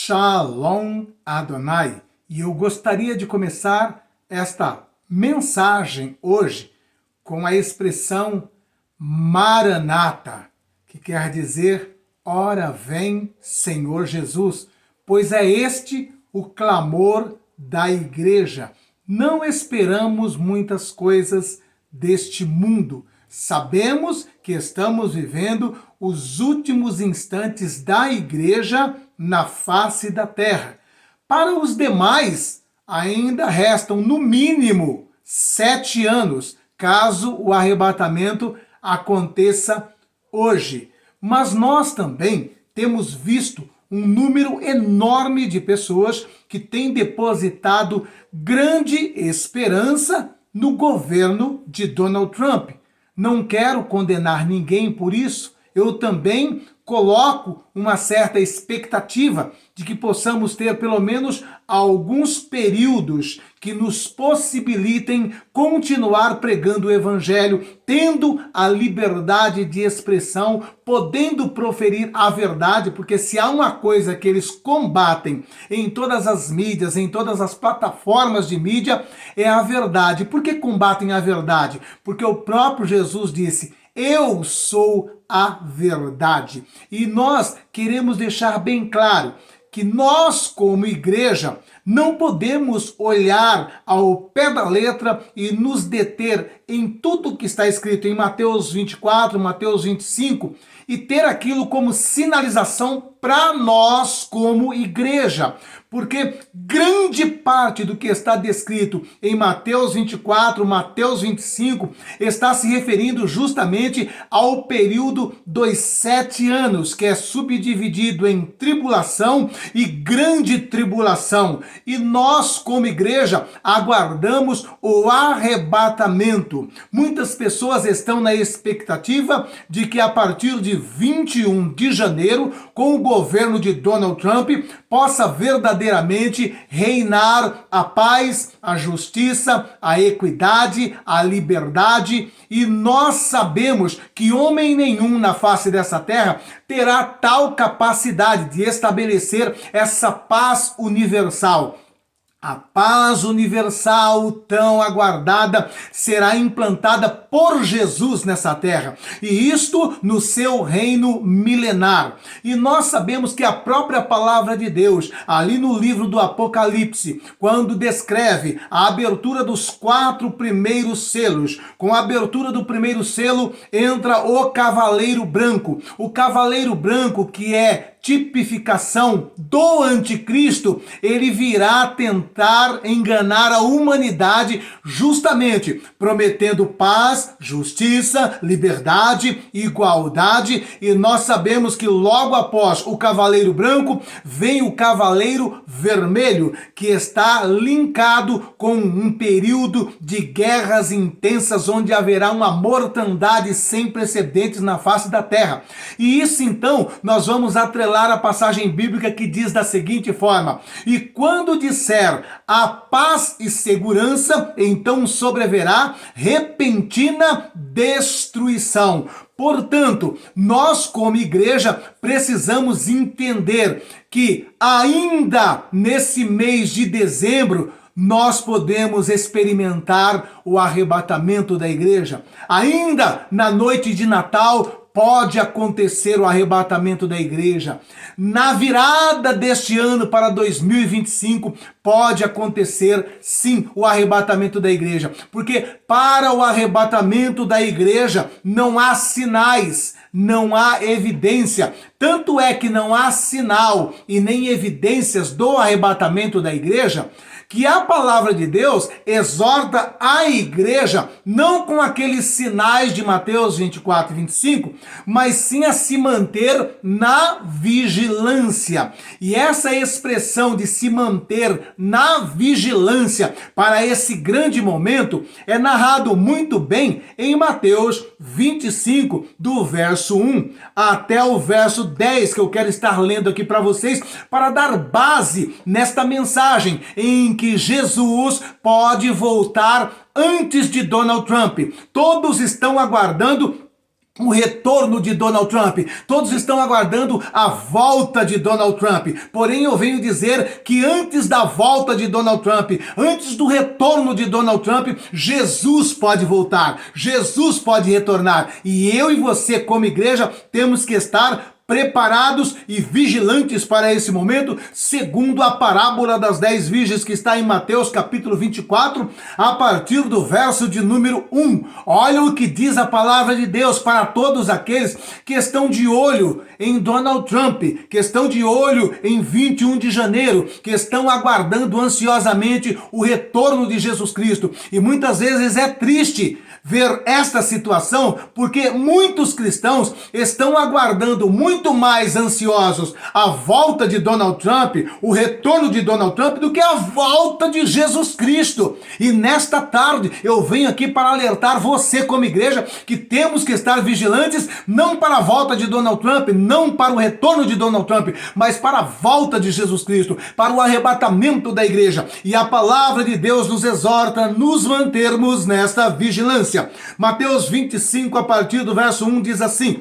Shalom Adonai. E eu gostaria de começar esta mensagem hoje com a expressão Maranata, que quer dizer, ora vem Senhor Jesus, pois é este o clamor da igreja. Não esperamos muitas coisas deste mundo. Sabemos que estamos vivendo os últimos instantes da igreja na face da terra. Para os demais, ainda restam no mínimo 7 anos, caso o arrebatamento aconteça hoje. Mas nós também temos visto um número enorme de pessoas que têm depositado grande esperança no governo de Donald Trump. Não quero condenar ninguém por isso, eu também coloco uma certa expectativa de que possamos ter pelo menos alguns períodos que nos possibilitem continuar pregando o evangelho, tendo a liberdade de expressão, podendo proferir a verdade, porque se há uma coisa que eles combatem em todas as mídias, em todas as plataformas de mídia, é a verdade. Por que combatem a verdade? Porque o próprio Jesus disse: eu sou a verdade. E nós queremos deixar bem claro que nós, como igreja, não podemos olhar ao pé da letra e nos deter em tudo que está escrito em Mateus 24, Mateus 25 e ter aquilo como sinalização para nós como igreja. Porque grande parte do que está descrito em Mateus 24, Mateus 25, está se referindo justamente ao período dos 7 anos, que é subdividido em tribulação e grande tribulação. E nós, como igreja, aguardamos o arrebatamento. Muitas pessoas estão na expectativa de que a partir de 21 de janeiro, com o governo de Donald Trump, possa verdadeiramente reinar a paz, a justiça, a equidade, a liberdade. E nós sabemos que homem nenhum na face dessa terra terá tal capacidade de estabelecer essa paz universal. A paz universal tão aguardada será implantada por Jesus nessa terra, e isto no seu reino milenar. E nós sabemos que a própria palavra de Deus, ali no livro do Apocalipse, quando descreve a abertura dos 4 primeiros selos, com a abertura do primeiro selo entra o cavaleiro branco. O cavaleiro branco, que é tipificação do anticristo, ele virá tentar enganar a humanidade, justamente prometendo paz, justiça, liberdade, igualdade. E nós sabemos que logo após o cavaleiro branco vem o cavaleiro vermelho, que está linkado com um período de guerras intensas, onde haverá uma mortandade sem precedentes na face da terra. E isso então nós vamos atrelar a passagem bíblica que diz da seguinte forma: e quando disser a paz e segurança, então sobreverá repentina destruição. Portanto, nós como igreja precisamos entender que ainda nesse mês de dezembro nós podemos experimentar o arrebatamento da igreja. Ainda na noite de Natal pode acontecer o arrebatamento da igreja. Na virada deste ano para 2025, pode acontecer sim o arrebatamento da igreja. Porque para o arrebatamento da igreja não há sinais, não há evidência. Tanto é que não há sinal e nem evidências do arrebatamento da igreja, que a palavra de Deus exorta a igreja, não com aqueles sinais de Mateus 24 e 25, mas sim a se manter na vigilância. E essa expressão de se manter na vigilância para esse grande momento é narrado muito bem em Mateus 25, do verso 1 até o verso 10, que eu quero estar lendo aqui para vocês, para dar base nesta mensagem em que Jesus pode voltar antes de Donald Trump. Todos estão aguardando o retorno de Donald Trump. Todos estão aguardando a volta de Donald Trump. Porém, eu venho dizer que antes da volta de Donald Trump, antes do retorno de Donald Trump, Jesus pode voltar. Jesus pode retornar. E eu e você, como igreja, temos que estar preparados e vigilantes para esse momento, segundo a parábola das 10 virgens que está em Mateus capítulo 24, a partir do verso de número 1. Olha o que diz a palavra de Deus para todos aqueles que estão de olho em Donald Trump, que estão de olho em 21 de janeiro, que estão aguardando ansiosamente o retorno de Jesus Cristo. E muitas vezes é triste ver esta situação, porque muitos cristãos estão aguardando muito mais ansiosos a volta de Donald Trump, o retorno de Donald Trump, do que a volta de Jesus Cristo. E nesta tarde eu venho aqui para alertar você como igreja que temos que estar vigilantes, não para a volta de Donald Trump, não para o retorno de Donald Trump, mas para a volta de Jesus Cristo, para o arrebatamento da igreja. E a palavra de Deus nos exorta a nos mantermos nesta vigilância. Mateus 25, a partir do verso 1, diz assim: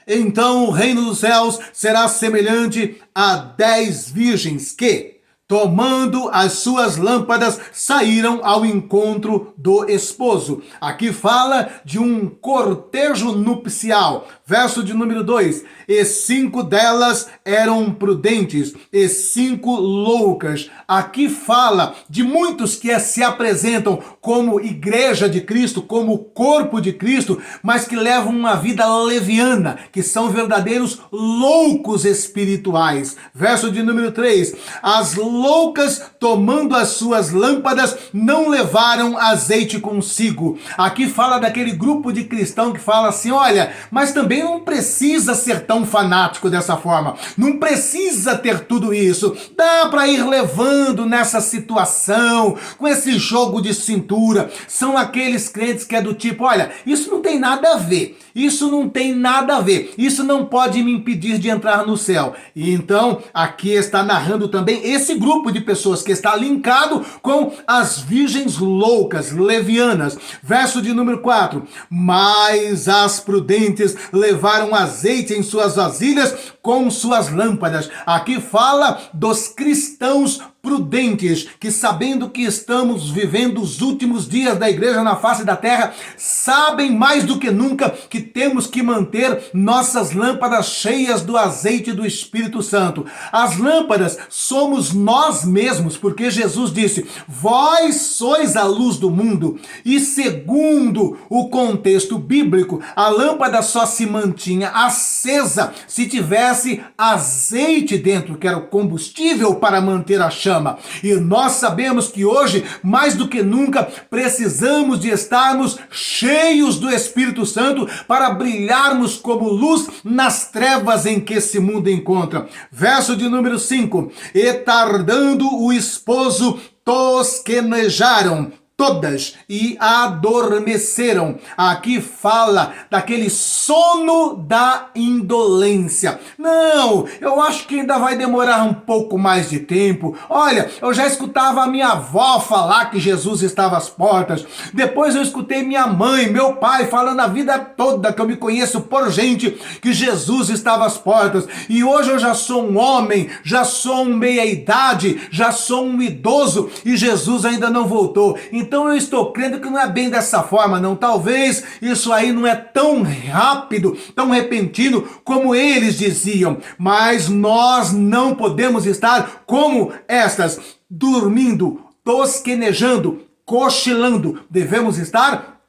então o reino dos céus será semelhante a 10 virgens que, tomando as suas lâmpadas, saíram ao encontro do esposo. Aqui fala de um cortejo nupcial. Verso de número 2. E 5 delas eram prudentes, e 5 loucas. Aqui fala de muitos que se apresentam como igreja de Cristo, como corpo de Cristo, mas que levam uma vida leviana, que são verdadeiros loucos espirituais. Verso de número 3. As loucas, tomando as suas lâmpadas, não levaram azeite consigo. Aqui fala daquele grupo de cristão que fala assim: olha, mas também não precisa ser tão fanático dessa forma, não precisa ter tudo isso, dá para ir levando nessa situação, com esse jogo de cintura. São aqueles crentes que é do tipo: olha, isso não tem nada a ver, isso não tem nada a ver, isso não pode me impedir de entrar no céu. E então aqui está narrando também esse grupo de pessoas que está linkado com as virgens loucas, levianas. Verso de número 4. Mas as prudentes levaram azeite em suas vasilhas com suas lâmpadas. Aqui fala dos cristãos prudentes, que sabendo que estamos vivendo os últimos dias da igreja na face da terra, sabem mais do que nunca que temos que manter nossas lâmpadas cheias do azeite do Espírito Santo. As lâmpadas somos nós mesmos, porque Jesus disse: vós sois a luz do mundo. E segundo o contexto bíblico, a lâmpada só se mantinha acesa se tivesse azeite dentro, que era o combustível para manter a chama. E nós sabemos que hoje, mais do que nunca, precisamos de estarmos cheios do Espírito Santo para brilharmos como luz nas trevas em que esse mundo encontra. Verso de número 5. E tardando o esposo, tosquenejaram todas e adormeceram. Aqui fala daquele sono da indolência. Não, eu acho que ainda vai demorar um pouco mais de tempo. Olha, eu já escutava a minha avó falar que Jesus estava às portas. Depois eu escutei minha mãe, meu pai falando a vida toda, que eu me conheço por gente, que Jesus estava às portas. E hoje eu já sou um homem, já sou um meia-idade, já sou um idoso e Jesus ainda não voltou. Então eu estou crendo que não é bem dessa forma, não. Talvez isso aí não é tão rápido, tão repentino como eles diziam. Mas nós não podemos estar como estas, dormindo, tosquenejando, cochilando. Devemos estar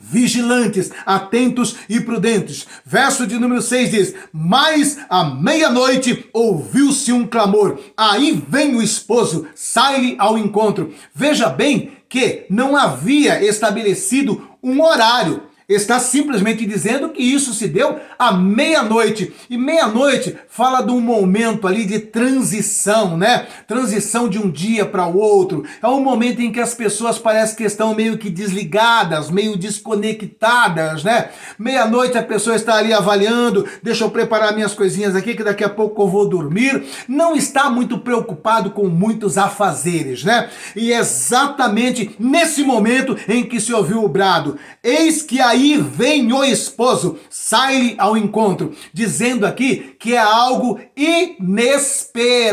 vigilantes, atentos e prudentes. Verso de número 6 diz: mas à meia-noite ouviu-se um clamor. Aí vem o esposo, sai-lhe ao encontro. Veja bem que não havia estabelecido um horário. Está simplesmente dizendo que isso se deu à meia-noite. E meia-noite fala de um momento ali de transição, né? Transição de um dia para o outro. É um momento em que as pessoas parecem que estão meio que desligadas, meio desconectadas, né? Meia-noite a pessoa está ali avaliando: deixa eu preparar minhas coisinhas aqui que daqui a pouco eu vou dormir. Não está muito preocupado com muitos afazeres, né? E é exatamente nesse momento em que se ouviu o brado: eis que aí vem o esposo, sai-lhe ao encontro, dizendo aqui que é algo inesperado,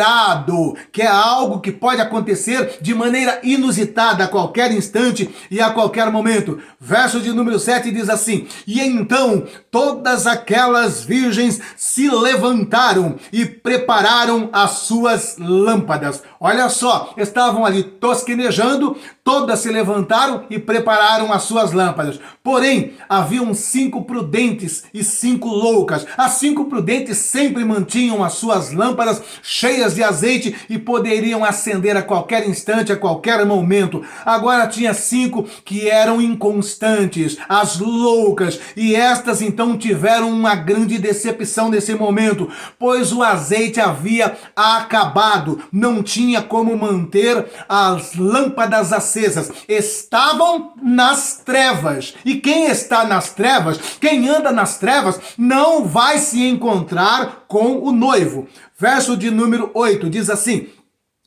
que é algo que pode acontecer de maneira inusitada a qualquer instante e a qualquer momento. Verso de número 7 diz assim: e então todas aquelas virgens se levantaram e prepararam as suas lâmpadas. Olha só, estavam ali tosquenejando, todas se levantaram e prepararam as suas lâmpadas. Porém, haviam 5 prudentes e 5 loucas. As 5 prudentes sempre mantinham as suas lâmpadas cheias de azeite e poderiam acender a qualquer instante, a qualquer momento. Agora tinha 5 que eram inconstantes, as loucas, e estas então tiveram uma grande decepção nesse momento, pois o azeite havia acabado, não tinha como manter as lâmpadas acesas, estavam nas trevas. E quem está nas trevas, quem anda nas trevas, não vai se encontrar com o noivo. Verso de número 8 diz assim: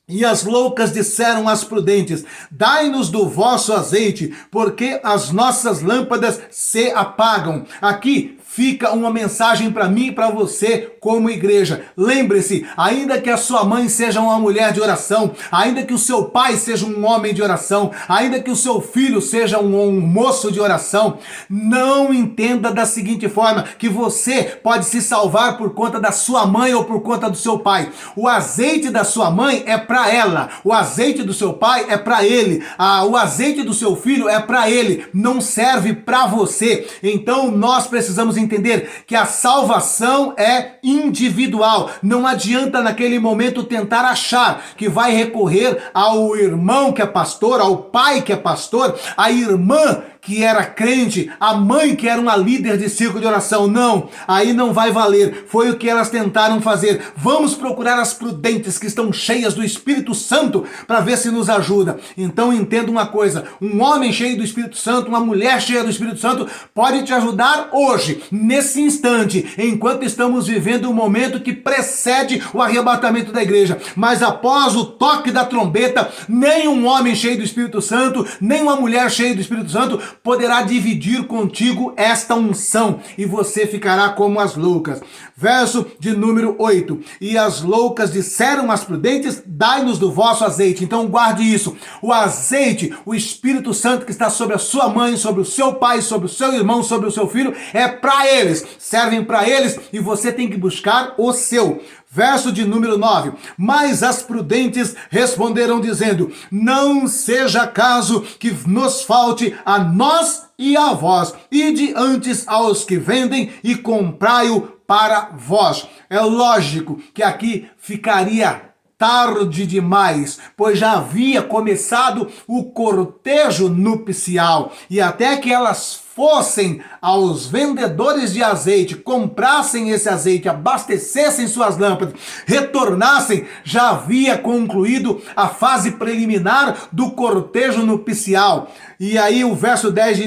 e as loucas disseram às prudentes: dai-nos do vosso azeite, porque as nossas lâmpadas se apagam. Aqui fica uma mensagem para mim e para você como igreja. Lembre-se, ainda que a sua mãe seja uma mulher de oração, ainda que o seu pai seja um homem de oração, ainda que o seu filho seja um moço de oração, não entenda da seguinte forma, que você pode se salvar por conta da sua mãe ou por conta do seu pai. O azeite da sua mãe é para ela, o azeite do seu pai é para ele, o azeite do seu filho é para ele, não serve para você. Então nós precisamos entender que a salvação é individual. Não adianta naquele momento tentar achar que vai recorrer ao irmão que é pastor, ao pai que é pastor, à irmã que era crente, a mãe que era uma líder de círculo de oração. Não, aí não vai valer. Foi o que elas tentaram fazer. Vamos procurar as prudentes que estão cheias do Espírito Santo para ver se nos ajuda. Então entenda uma coisa, um homem cheio do Espírito Santo, uma mulher cheia do Espírito Santo pode te ajudar hoje, nesse instante, enquanto estamos vivendo um momento que precede o arrebatamento da igreja. Mas após o toque da trombeta, nem um homem cheio do Espírito Santo, nem uma mulher cheia do Espírito Santo poderá dividir contigo esta unção, e você ficará como as loucas. Verso de número 8: e as loucas disseram às prudentes: dai-nos do vosso azeite. Então guarde isso, o azeite, o Espírito Santo que está sobre a sua mãe, sobre o seu pai, sobre o seu irmão, sobre o seu filho, é para eles, servem para eles, e você tem que buscar o seu. Verso de número 9: mas as prudentes responderam dizendo: não seja caso que nos falte a nós e a vós, ide antes aos que vendem e comprai-o para vós. É lógico que aqui ficaria tarde demais, pois já havia começado o cortejo nupcial, e até que elas fossem aos vendedores de azeite, comprassem esse azeite, abastecessem suas lâmpadas, retornassem, já havia concluído a fase preliminar do cortejo nupcial. E aí o verso 10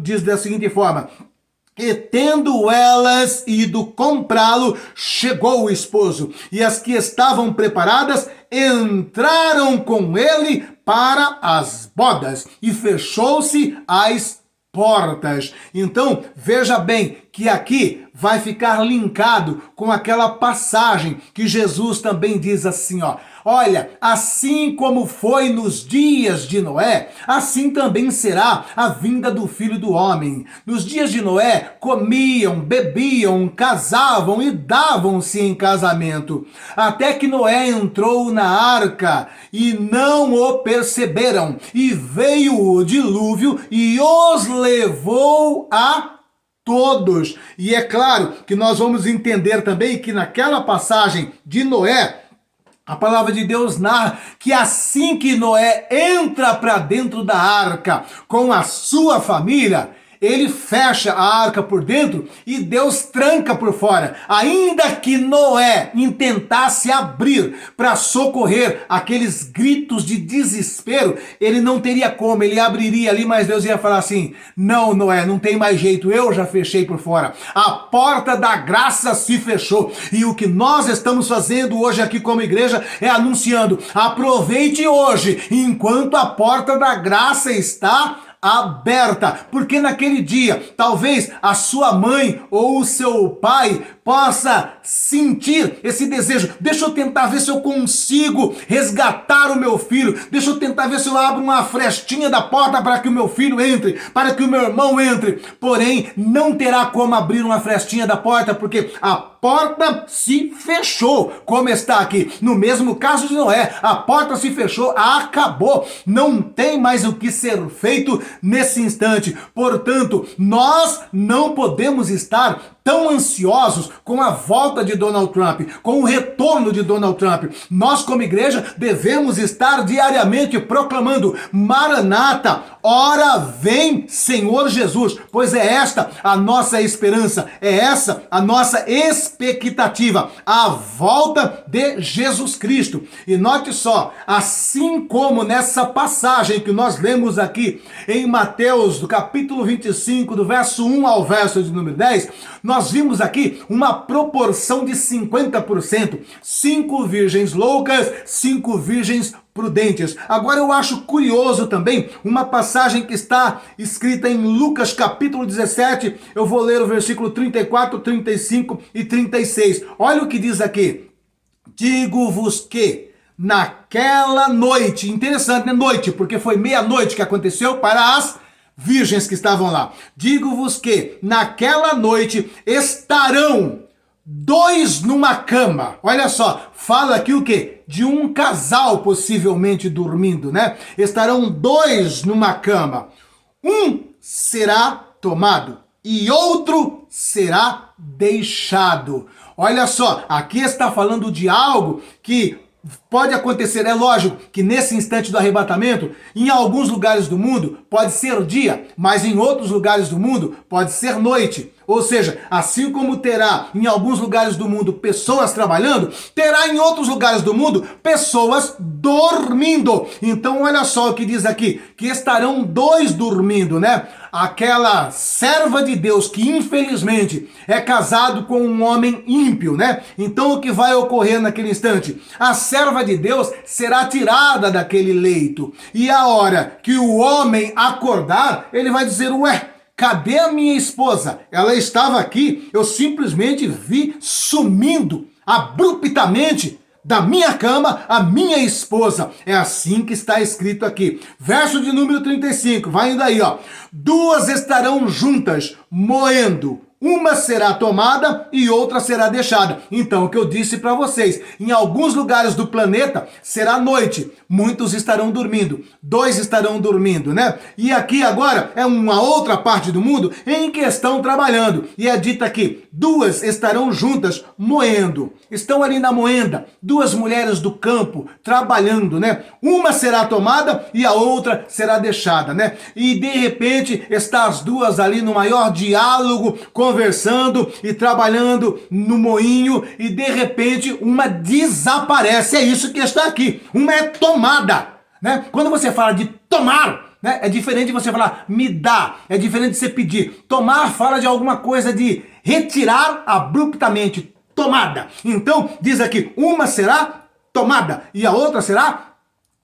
diz da seguinte forma: e tendo elas ido comprá-lo, chegou o esposo, e as que estavam preparadas entraram com ele para as bodas, e fechou-se as portas. Então, veja bem que aqui vai ficar linkado com aquela passagem que Jesus também diz assim, olha, assim como foi nos dias de Noé, assim também será a vinda do Filho do Homem. Nos dias de Noé, comiam, bebiam, casavam e davam-se em casamento, até que Noé entrou na arca e não o perceberam, e veio o dilúvio e os levou a todos. E é claro que nós vamos entender também que naquela passagem de Noé, a palavra de Deus narra que assim que Noé entra para dentro da arca com a sua família, ele fecha a arca por dentro e Deus tranca por fora. Ainda que Noé intentasse abrir para socorrer aqueles gritos de desespero, ele não teria como, ele abriria ali, mas Deus ia falar assim: não, Noé, não tem mais jeito, eu já fechei por fora. A porta da graça se fechou. E o que nós estamos fazendo hoje aqui como igreja é anunciando: aproveite hoje, enquanto a porta da graça está aberta, porque naquele dia, talvez a sua mãe ou o seu pai possa sentir esse desejo. Deixa eu tentar ver se eu consigo resgatar o meu filho. Deixa eu tentar ver se eu abro uma frestinha da porta para que o meu filho entre, para que o meu irmão entre. Porém, não terá como abrir uma frestinha da porta, porque a porta se fechou, como está aqui. No mesmo caso de Noé, a porta se fechou, acabou. Não tem mais o que ser feito nesse instante. Portanto, nós não podemos estar tão ansiosos com a volta de Donald Trump, com o retorno de Donald Trump. Nós, como igreja, devemos estar diariamente proclamando: Maranata, ora vem, Senhor Jesus, pois é esta a nossa esperança, é essa a nossa expectativa, a volta de Jesus Cristo. E note só, assim como nessa passagem que nós lemos aqui em Mateus, do capítulo 25, do verso 1 ao verso de número 10, nós vimos aqui uma proporção de 50%. 5 virgens loucas, 5 virgens prudentes. Agora eu acho curioso também uma passagem que está escrita em Lucas capítulo 17. Eu vou ler o versículo 34, 35 e 36. Olha o que diz aqui. Digo-vos que naquela noite, interessante, né? Noite, porque foi meia-noite que aconteceu para as virgens que estavam lá. Digo-vos que naquela noite estarão 2 numa cama. Olha só, fala aqui o quê? De um casal possivelmente dormindo, né? Estarão 2 numa cama. Um será tomado e outro será deixado. Olha só, aqui está falando de algo que pode acontecer. É lógico que nesse instante do arrebatamento, em alguns lugares do mundo pode ser dia, mas em outros lugares do mundo pode ser noite. Ou seja, assim como terá em alguns lugares do mundo pessoas trabalhando, terá em outros lugares do mundo pessoas dormindo. Então olha só o que diz aqui, que estarão 2 dormindo, né? Aquela serva de Deus que infelizmente é casado com um homem ímpio, né? Então o que vai ocorrer naquele instante? A serva de Deus será tirada daquele leito. E a hora que o homem acordar, ele vai dizer: ué, cadê a minha esposa? Ela estava aqui, eu simplesmente vi sumindo abruptamente da minha cama a minha esposa. É assim que está escrito aqui. Verso de número 35, vai indo aí, ó. 2 estarão juntas, moendo. Uma será tomada e outra será deixada. Então, o que eu disse para vocês, em alguns lugares do planeta será noite, muitos estarão dormindo, 2 estarão dormindo, né? E aqui agora é uma outra parte do mundo em que estão trabalhando. E é dito aqui, 2 estarão juntas moendo. Estão ali na moenda, 2 mulheres do campo trabalhando, né? Uma será tomada e a outra será deixada, né? E de repente está as 2 ali no maior diálogo, conversando e trabalhando no moinho, e de repente uma desaparece. É isso que está aqui. Uma é tomada, né? Quando você fala de tomar, né, é diferente de você falar me dá, é diferente de você pedir. Tomar fala de alguma coisa de retirar abruptamente, tomada. Então diz aqui, uma será tomada e a outra será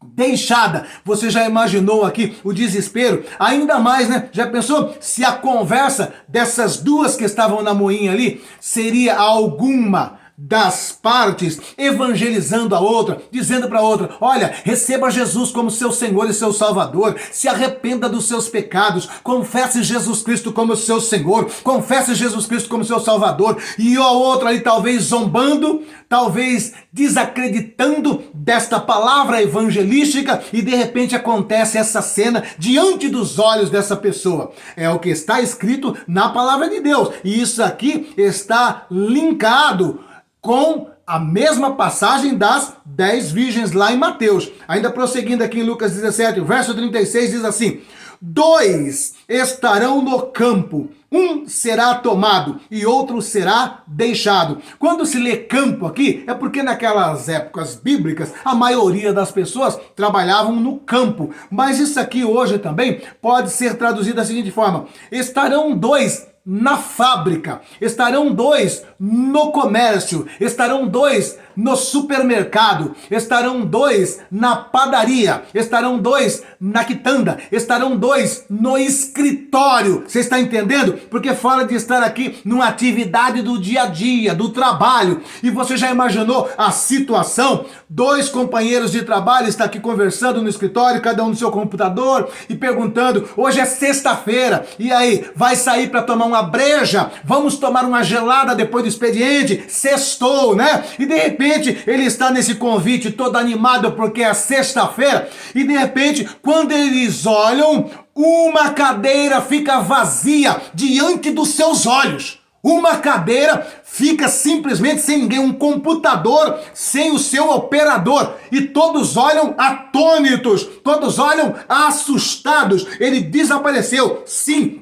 deixada. Você já imaginou aqui o desespero? Ainda mais, né? Já pensou se a conversa dessas 2 que estavam na moinha ali seria alguma das partes evangelizando a outra, dizendo para a outra: olha, receba Jesus como seu Senhor e seu Salvador, se arrependa dos seus pecados, confesse Jesus Cristo como seu Senhor, confesse Jesus Cristo como seu Salvador, e a outra ali talvez zombando, talvez desacreditando desta palavra evangelística, e de repente acontece essa cena diante dos olhos dessa pessoa. É o que está escrito na palavra de Deus, e isso aqui está linkado com a mesma passagem das 10 virgens lá em Mateus. Ainda prosseguindo aqui em Lucas 17, o verso 36 diz assim: 2 estarão no campo, um será tomado e outro será deixado. Quando se lê campo aqui, é porque naquelas épocas bíblicas, a maioria das pessoas trabalhavam no campo. Mas isso aqui hoje também pode ser traduzido da seguinte forma: estarão 2 na fábrica, estarão 2 no comércio, estarão 2 no supermercado, estarão 2 na padaria, estarão 2 na quitanda, estarão 2 no escritório. Você está entendendo? Porque fala de estar aqui numa atividade do dia a dia, do trabalho. E você já imaginou a situação? 2 companheiros de trabalho estão aqui conversando no escritório, cada um no seu computador e perguntando: hoje é sexta-feira, e aí, vai sair para tomar uma breja? Vamos tomar uma gelada depois do expediente? Sextou, né? E de repente ele está nesse convite todo animado porque é sexta-feira, e de repente, quando eles olham, uma cadeira fica vazia diante dos seus olhos. Uma cadeira fica simplesmente sem ninguém, um computador sem o seu operador. E todos olham atônitos, todos olham assustados. Ele desapareceu. Sim,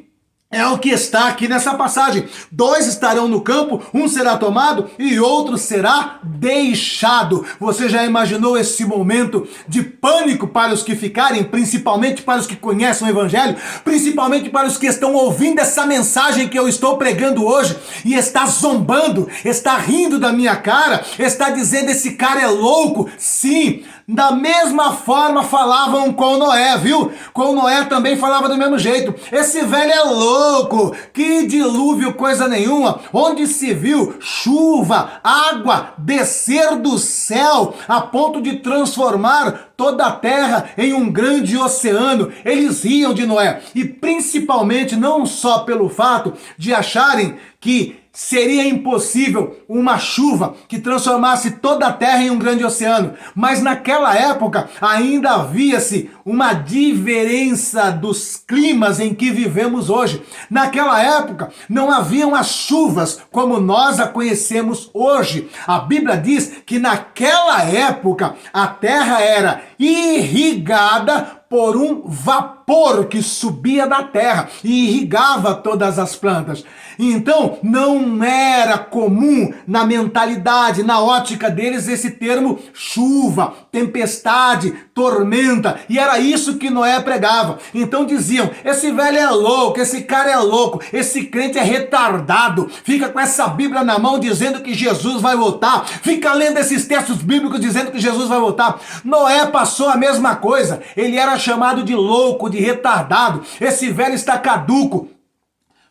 é o que está aqui nessa passagem. 2 estarão no campo, um será tomado e outro será deixado. Você já imaginou esse momento de pânico para os que ficarem, principalmente para os que conhecem o Evangelho, principalmente para os que estão ouvindo essa mensagem que eu estou pregando hoje e está zombando, está rindo da minha cara, está dizendo: esse cara é louco? Sim. Da mesma forma falavam com Noé, viu? Com Noé também falava do mesmo jeito. Esse velho é louco, que dilúvio coisa nenhuma, onde se viu chuva, água descer do céu a ponto de transformar toda a terra em um grande oceano. Eles riam de Noé, e principalmente não só pelo fato de acharem que seria impossível uma chuva que transformasse toda a terra em um grande oceano, mas naquela época ainda havia-se uma diferença dos climas em que vivemos hoje. Naquela época não haviam as chuvas como nós a conhecemos hoje. A Bíblia diz que naquela época a terra era irrigada por um vapor que subia da terra e irrigava todas as plantas. Então, não era comum na mentalidade, na ótica deles, esse termo chuva, tempestade, tormenta. E era isso que Noé pregava. Então diziam: esse velho é louco, esse cara é louco, esse crente é retardado, fica com essa Bíblia na mão dizendo que Jesus vai voltar, fica lendo esses textos bíblicos dizendo que Jesus vai voltar. Noé passou a mesma coisa. Ele era chamado de louco, de retardado. Esse velho está caduco.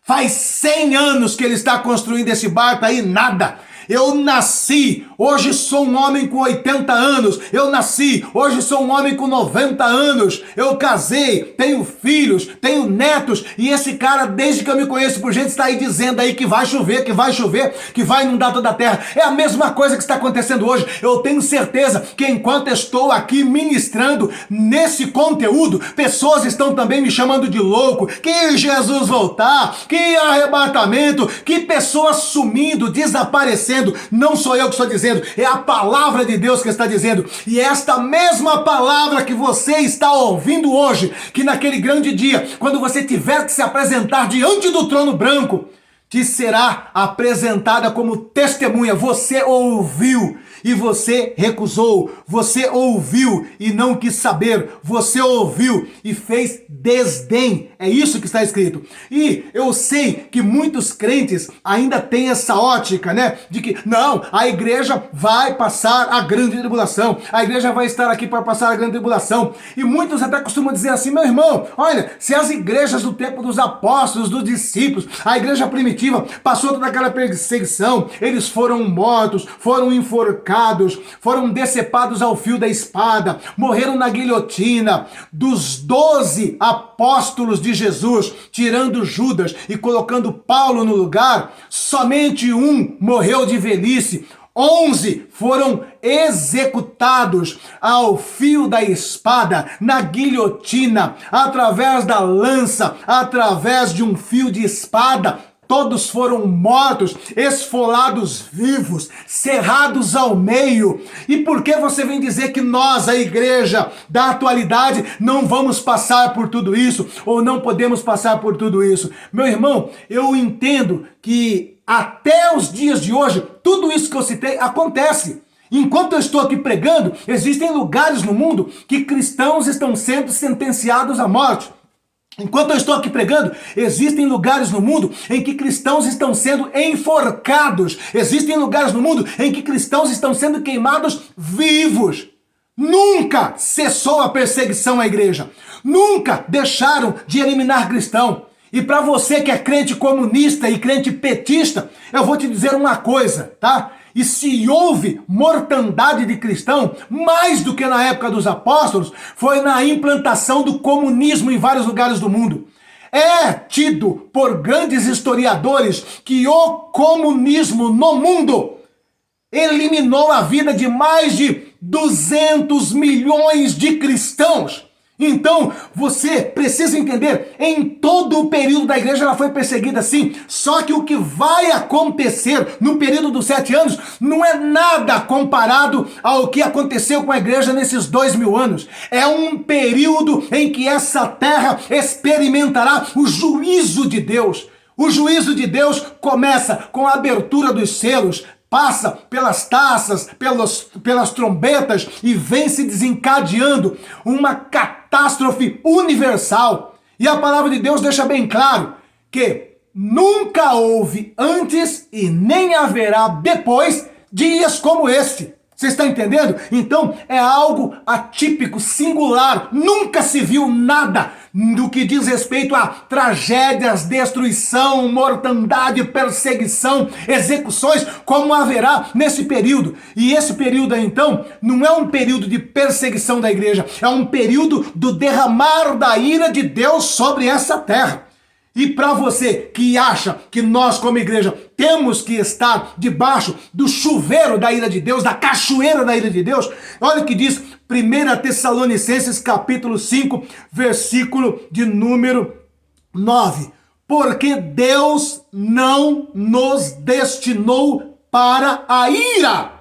Faz 100 anos que ele está construindo esse barco aí, nada. Eu nasci, hoje sou um homem com 80 anos. Eu nasci, hoje sou um homem com 90 anos. Eu casei, tenho filhos, tenho netos. E esse cara, desde que eu me conheço por gente, está aí dizendo aí que vai chover, que vai chover, que vai inundar toda a terra. É a mesma coisa que está acontecendo hoje. Eu tenho certeza que enquanto estou aqui ministrando nesse conteúdo, pessoas estão também me chamando de louco. Que Jesus voltar, que arrebatamento, que pessoas sumindo, desaparecendo. Não sou eu que estou dizendo, é a palavra de Deus que está dizendo. E é esta mesma palavra que você está ouvindo hoje, que naquele grande dia, quando você tiver que se apresentar diante do trono branco, te será apresentada como testemunha. Você ouviu e você recusou, você ouviu e não quis saber, você ouviu e fez desdém. É isso que está escrito. E eu sei que muitos crentes ainda têm essa ótica, né? De que, não, a igreja vai passar a grande tribulação, a igreja vai estar aqui para passar a grande tribulação. E muitos até costumam dizer assim: meu irmão, olha, se as igrejas do tempo dos apóstolos, dos discípulos, a igreja primitiva passou toda aquela perseguição, eles foram mortos, foram enforcados, foram decepados ao fio da espada, morreram na guilhotina. Dos 12 apóstolos de Jesus, tirando Judas e colocando Paulo no lugar, somente um morreu de velhice. 11 foram executados ao fio da espada, na guilhotina, através da lança, através de um fio de espada. Todos foram mortos, esfolados vivos, cerrados ao meio. E por que você vem dizer que nós, a igreja da atualidade, não vamos passar por tudo isso? Ou não podemos passar por tudo isso? Meu irmão, eu entendo que até os dias de hoje, tudo isso que eu citei acontece. Enquanto eu estou aqui pregando, existem lugares no mundo que cristãos estão sendo sentenciados à morte. Enquanto eu estou aqui pregando, existem lugares no mundo em que cristãos estão sendo enforcados. Existem lugares no mundo em que cristãos estão sendo queimados vivos. Nunca cessou a perseguição à igreja. Nunca deixaram de eliminar cristão. E para você que é crente comunista e crente petista, eu vou te dizer uma coisa, tá? E se houve mortandade de cristão, mais do que na época dos apóstolos, foi na implantação do comunismo em vários lugares do mundo. É tido por grandes historiadores que o comunismo no mundo eliminou a vida de mais de 200 milhões de cristãos. Então, você precisa entender, em todo o período da igreja ela foi perseguida sim, só que o que vai acontecer no período dos 7 anos não é nada comparado ao que aconteceu com a igreja nesses 2000 anos. É um período em que essa terra experimentará o juízo de Deus. O juízo de Deus começa com a abertura dos selos, passa pelas taças, pelas trombetas e vem se desencadeando uma catástrofe universal. E a palavra de Deus deixa bem claro que nunca houve antes e nem haverá depois dias como este. Você está entendendo? Então é algo atípico, singular. Nunca se viu nada do que diz respeito a tragédias, destruição, mortandade, perseguição, execuções, como haverá nesse período. E esse período aí, então, não é um período de perseguição da igreja, é um período do derramar da ira de Deus sobre essa terra. E para você que acha que nós como igreja temos que estar debaixo do chuveiro da ira de Deus, da cachoeira da ira de Deus, olha o que diz 1 Tessalonicenses capítulo 5, versículo de número 9. Porque Deus não nos destinou para a ira,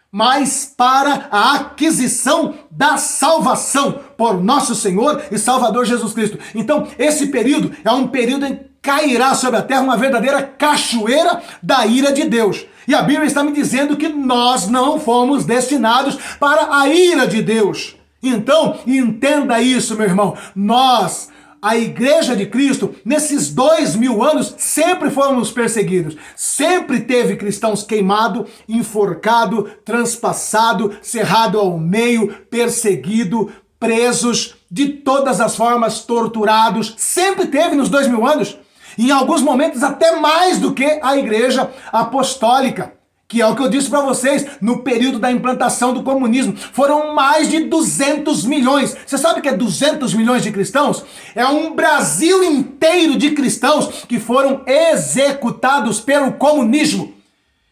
mas para a aquisição da salvação por nosso Senhor e Salvador Jesus Cristo. Então, esse período é um período em que cairá sobre a terra uma verdadeira cachoeira da ira de Deus. E a Bíblia está me dizendo que nós não fomos destinados para a ira de Deus. Então, entenda isso, meu irmão. Nós, a Igreja de Cristo, nesses 2000 anos, sempre fomos perseguidos. Sempre teve cristãos queimado, enforcado, transpassado, cerrado ao meio, perseguido, presos, de todas as formas, torturados. Sempre teve nos 2000 anos. Em alguns momentos até mais do que a Igreja Apostólica. Que é o que eu disse para vocês, no período da implantação do comunismo, foram mais de 200 milhões. Você sabe o que é 200 milhões de cristãos? É um Brasil inteiro de cristãos que foram executados pelo comunismo.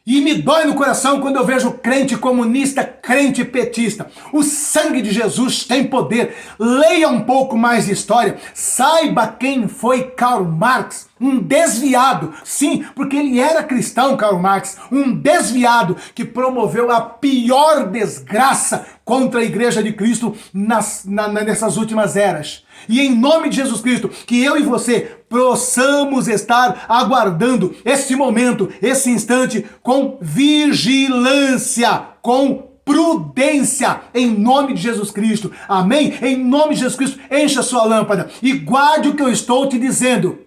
E me dói no coração quando eu vejo crente comunista, crente petista. O sangue de Jesus tem poder. Leia um pouco mais de história. Saiba quem foi Karl Marx. Um desviado. Sim, porque ele era cristão, Karl Marx. Um desviado que promoveu a pior desgraça contra a Igreja de Cristo nessas últimas eras. E em nome de Jesus Cristo, que eu e você possamos estar aguardando esse momento, esse instante, com vigilância, com prudência, em nome de Jesus Cristo. Amém? Em nome de Jesus Cristo, encha a sua lâmpada e guarde o que eu estou te dizendo.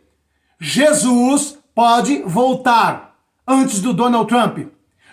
Jesus pode voltar antes do Donald Trump.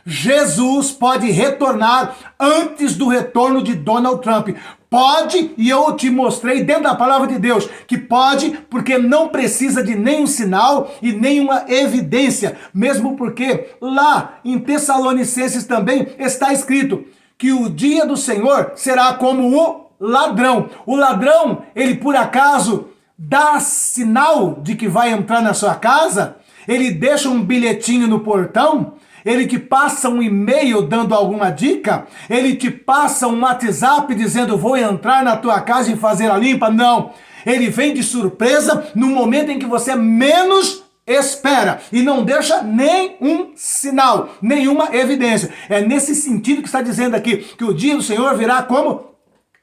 Jesus pode retornar antes do retorno de Donald Trump. Pode, e eu te mostrei dentro da palavra de Deus que pode, porque não precisa de nenhum sinal e nenhuma evidência, mesmo porque lá em Tessalonicenses também está escrito que o dia do Senhor será como o ladrão. O ladrão, ele por acaso dá sinal de que vai entrar na sua casa? Ele deixa um bilhetinho no portão? Ele te passa um e-mail dando alguma dica? Ele te passa um WhatsApp dizendo vou entrar na tua casa e fazer a limpa? Não. Ele vem de surpresa no momento em que você menos espera e não deixa nenhum sinal, nenhuma evidência. É nesse sentido que está dizendo aqui que o dia do Senhor virá como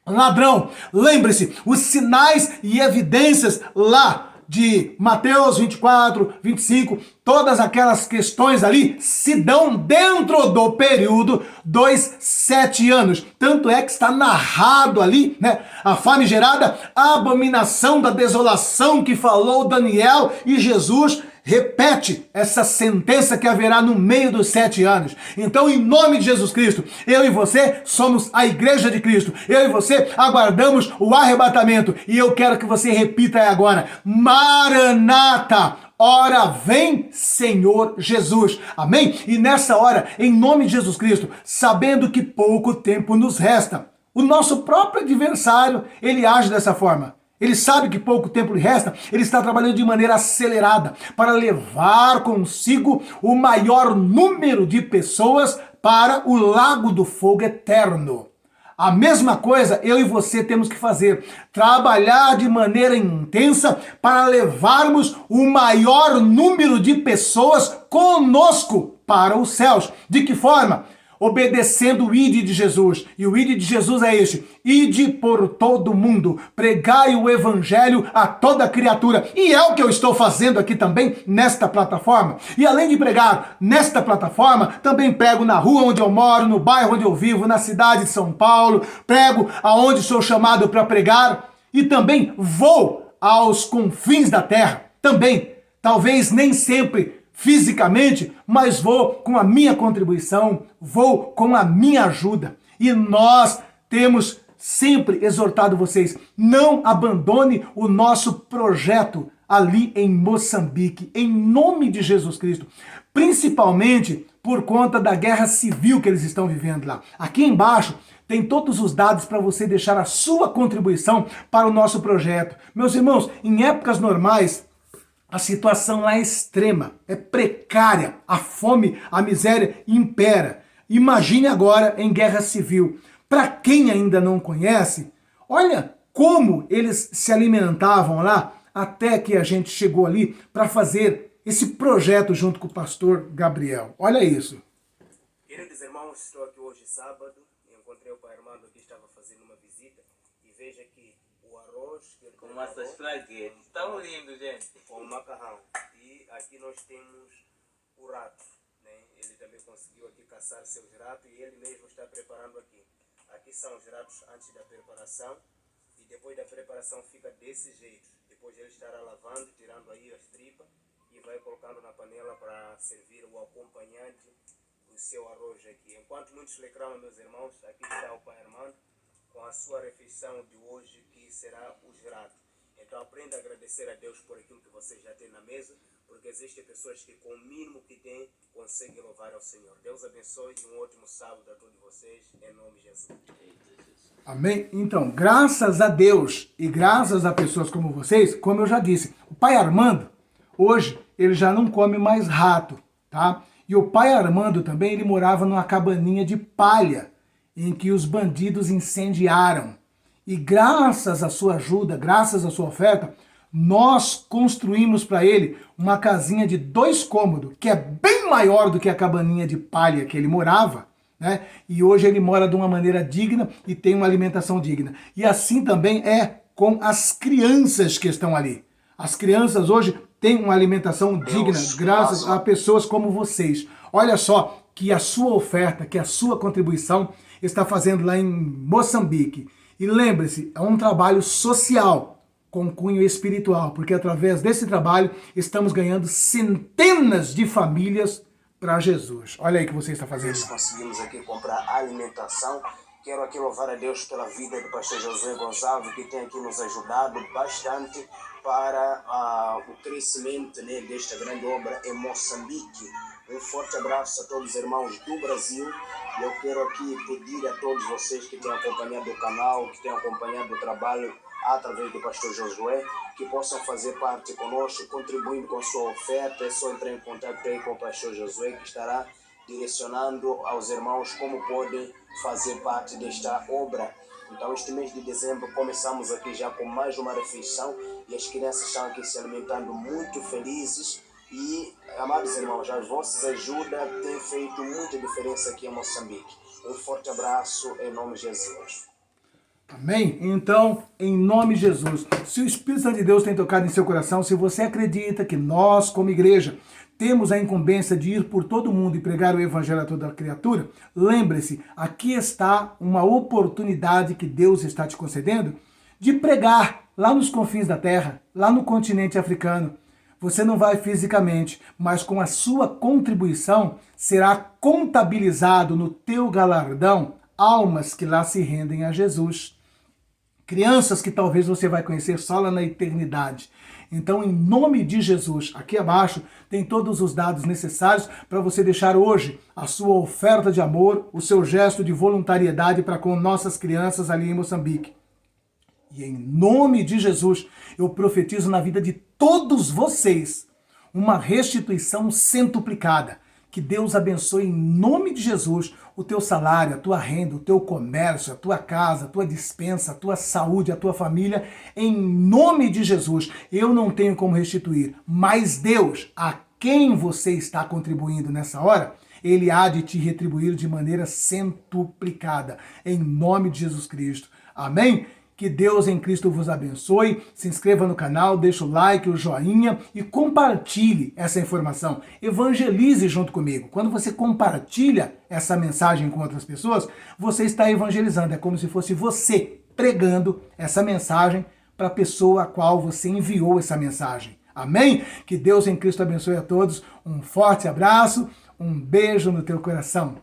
ladrão. Lembre-se, os sinais e evidências lá de Mateus 24, 25, todas aquelas questões ali se dão dentro do período dos 7 anos. Tanto é que está narrado ali, né, a famigerada abominação da desolação que falou Daniel, e Jesus repete essa sentença que haverá no meio dos 7 anos. Então, em nome de Jesus Cristo, eu e você somos a igreja de Cristo. Eu e você aguardamos o arrebatamento. E eu quero que você repita aí agora: Maranata! Ora vem, Senhor Jesus. Amém? E nessa hora, em nome de Jesus Cristo, sabendo que pouco tempo nos resta, o nosso próprio adversário, ele age dessa forma. Ele sabe que pouco tempo lhe resta, ele está trabalhando de maneira acelerada para levar consigo o maior número de pessoas para o lago do fogo eterno. A mesma coisa eu e você temos que fazer, trabalhar de maneira intensa para levarmos o maior número de pessoas conosco para os céus. De que forma? Obedecendo o ide de Jesus. E o ide de Jesus é este: ide por todo mundo, pregai o evangelho a toda criatura. E é o que eu estou fazendo aqui também nesta plataforma. E além de pregar nesta plataforma, também prego na rua onde eu moro, no bairro onde eu vivo, na cidade de São Paulo, prego aonde sou chamado para pregar, e também vou aos confins da terra. Também, talvez nem sempre fisicamente, mas vou com a minha contribuição, vou com a minha ajuda. E nós temos sempre exortado vocês: não abandone o nosso projeto ali em Moçambique, em nome de Jesus Cristo, principalmente por conta da guerra civil que eles estão vivendo lá. Aqui embaixo tem todos os dados para você deixar a sua contribuição para o nosso projeto. Meus irmãos, em épocas normais, a situação lá é extrema, é precária, a fome, a miséria impera. Imagine agora em guerra civil. Para quem ainda não conhece, olha como eles se alimentavam lá, até que a gente chegou ali para fazer esse projeto junto com o pastor Gabriel. Olha isso. Queridos irmãos, estou aqui hoje sábado, encontrei o pai Armando que estava fazendo uma visita, e veja que o arroz que ele com essas fraguetes, tão lindo, gente. Com o macarrão. E aqui nós temos o rato, né? Ele também conseguiu aqui caçar seus ratos e ele mesmo está preparando aqui. Aqui são os ratos antes da preparação, e depois da preparação fica desse jeito. Depois ele estará lavando, tirando aí as tripas e vai colocando na panela para servir o acompanhante do seu arroz aqui. Enquanto muitos reclamam, meus irmãos, aqui está o pai Armando com a sua refeição de hoje, que será os ratos. Então aprenda a agradecer a Deus por aquilo que você já tem na mesa, porque existem pessoas que com o mínimo que têm conseguem louvar ao Senhor. Deus abençoe e um ótimo sábado a todos vocês, em nome de Jesus. Amém? Então, graças a Deus e graças a pessoas como vocês, como eu já disse, o pai Armando, hoje, ele já não come mais rato, tá? E o pai Armando também, ele morava numa cabaninha de palha, em que os bandidos incendiaram. E graças à sua ajuda, graças à sua oferta, nós construímos para ele uma casinha de 2 cômodos, que é bem maior do que a cabaninha de palha que ele morava, né? E hoje ele mora de uma maneira digna e tem uma alimentação digna. E assim também é com as crianças que estão ali. As crianças hoje têm uma alimentação digna, graças a pessoas como vocês. Olha só que a sua oferta, que a sua contribuição está fazendo lá em Moçambique. E lembre-se, é um trabalho social com cunho espiritual, porque através desse trabalho estamos ganhando centenas de famílias para Jesus. Olha aí o que você está fazendo. Nós conseguimos aqui comprar alimentação. Quero aqui louvar a Deus pela vida do pastor Josué Gonçalves, que tem aqui nos ajudado bastante para o crescimento, né, desta grande obra em Moçambique. Um forte abraço a todos os irmãos do Brasil. E eu quero aqui pedir a todos vocês que têm acompanhado o canal, que têm acompanhado o trabalho através do pastor Josué, que possam fazer parte conosco, contribuindo com a sua oferta. É só entrar em contato aí com o pastor Josué, que estará direcionando aos irmãos como podem fazer parte desta obra. Então, este mês de dezembro, começamos aqui já com mais uma refeição e as crianças estão aqui se alimentando muito felizes. E, amados irmãos, as vossas ajudas têm feito muita diferença aqui em Moçambique. Um forte abraço em nome de Jesus. Amém? Então, em nome de Jesus, se o Espírito Santo de Deus tem tocado em seu coração, se você acredita que nós, como igreja, temos a incumbência de ir por todo mundo e pregar o evangelho a toda criatura, lembre-se, aqui está uma oportunidade que Deus está te concedendo de pregar lá nos confins da terra, lá no continente africano. Você não vai fisicamente, mas com a sua contribuição será contabilizado no teu galardão almas que lá se rendem a Jesus. Crianças que talvez você vai conhecer só lá na eternidade. Então, em nome de Jesus, aqui abaixo tem todos os dados necessários para você deixar hoje a sua oferta de amor, o seu gesto de voluntariedade para com nossas crianças ali em Moçambique. E em nome de Jesus, eu profetizo na vida de todos vocês uma restituição centuplicada. Que Deus abençoe em nome de Jesus o teu salário, a tua renda, o teu comércio, a tua casa, a tua despensa, a tua saúde, a tua família. Em nome de Jesus, eu não tenho como restituir, mas Deus, a quem você está contribuindo nessa hora, Ele há de te retribuir de maneira centuplicada. Em nome de Jesus Cristo. Amém? Que Deus em Cristo vos abençoe. Se inscreva no canal, deixa o like, o joinha e compartilhe essa informação. Evangelize junto comigo. Quando você compartilha essa mensagem com outras pessoas, você está evangelizando. É como se fosse você pregando essa mensagem para a pessoa a qual você enviou essa mensagem. Amém? Que Deus em Cristo abençoe a todos. Um forte abraço, um beijo no teu coração.